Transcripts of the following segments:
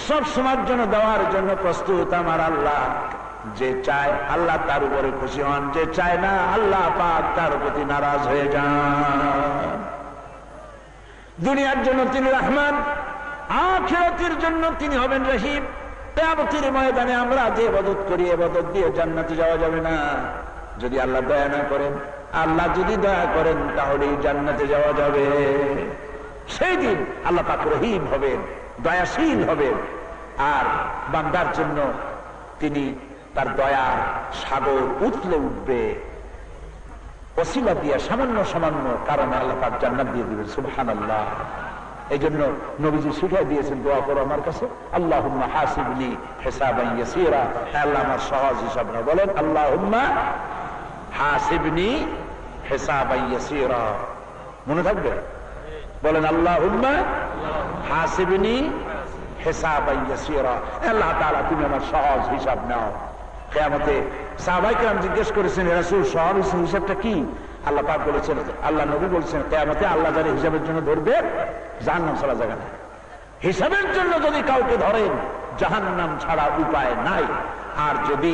সব সময়ের জন্য দেওয়ার জন্য প্রস্তুত আমার আল্লাহ। যে চায় আল্লাহ তার উপরে খুশি হন, যে চায় না আল্লাহ পাক তার প্রতি নারাজ হয়ে যান। দুনিয়ার জন্য তিনি রহমান, আখিরাতের জন্য তিনি হবেন রহিম। কিয়ামতের ময়দানে আমরা যে ইবাদত করি, ইবাদত দিয়ে জান্নাতে যাওয়া যাবে না যদি আল্লাহ দয়া না করেন। আল্লাহ যদি দয়া করেন তাহলেই জান্নাতে যাওয়া যাবে। সেই দিন আল্লাহ পাক রহিম হবেন, দয়াশীল হবেন, আর বান্দার জন্য তিনি তার দয়ার সাগর উতলে উঠবে ওসিলা দিয়া, সামান্য সামান্য কারণে আল্লাহ পাক জান্নাত দিয়ে দিবেন। সুবহানাল্লাহ। এই জন্য নবীজি শিখাই দিয়েছেন, দোয়া করো আমার কাছে, আল্লাহুম্মা হাসিবনি হিসাবান ইয়াসীরা, আল্লাহ আমার সহজ হিসাব না। বলেন আল্লাহুম্মা হাসিবনি হিসাবান ইয়াসীরা, মনে থাকবে? বলেন আল্লাহুম্মা হাসিবনি হিসাবান ইয়াসীরা, আল্লাহ তাআলা তুমি আমার সহজ হিসাব নাও। কিয়ামতে সাহাবায়ে কেরাম জিজ্ঞেস করেছেন, হে রাসূল সহজ হিসাবটা কি? আল্লাহ পাক বলেছেন, আল্লাহ নবী বলেছেন, কিয়ামতে আল্লাহ যারা হিসাবের জন্য ধরবে জাহান্নাম ছাড়া জায়গা নাই। হিসাবের জন্য যদি কাউকে ধরেন জাহান্নাম ছাড়া উপায় নাই। আর যদি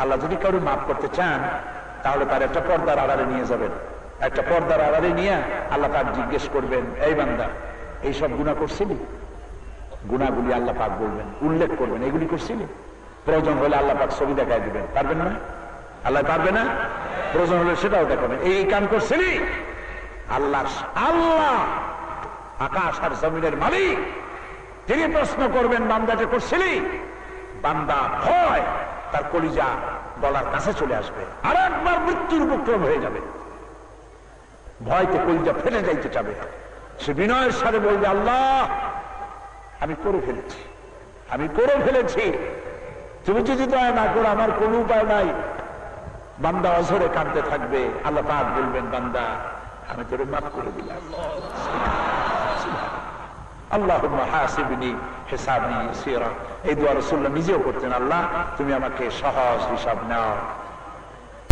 আল্লাহ যদি কাউকে মাফ করতে চান তাহলে তার একটা পর্দার আড়ালে নিয়ে যাবেন। একটা পর্দার আড়ালে নিয়ে আল্লাহ পাক জিজ্ঞেস করবেন, এই বান্দা এইসব গুনাহ করছিলি? গুনাহগুলি আল্লাহ পাক বলবেন, উল্লেখ করবেন, এগুলি করছিলি? প্রয়োজন হলে আল্লাহ পাক ছবি দেখায় দিবেন। পারবেন না? আল্লাহ পারবে না? প্রয়োজন হলে সেটাও দেখাবেন, এই কাম করছিলি? আল্লাহ আকাশ আর জমিনের মালিক, তিনি প্রশ্ন করবেন, বান্দাটা করছিলি? বান্দা ভয় তার কলিজা গলার কাছে চলে আসবে, আর একবার মৃত্যুর উপক্রম হয়ে যাবে, ভয়তে কলিজা ফেলে যাইতে চাবে। সে বিনয়ের সাথে বলবে, আল্লাহ আমি করে ফেলেছি, আমি করে ফেলেছি, তুমি যদি দয়া না করো আমার কোনো উপায় নাই। বান্দা অঝরে কাঁদতে থাকবে, আল্লাহ পাক বলবেন, বান্দা আমি তোরে মাফ করে দিলাম। আল্লাহুম্মা হাসিবনি হিসাবান ইয়াসীরা, এই দোয়া রাসূলুল্লাহ নিজেও করতেন, আল্লাহ তুমি আমাকে সহজ হিসাব নাও।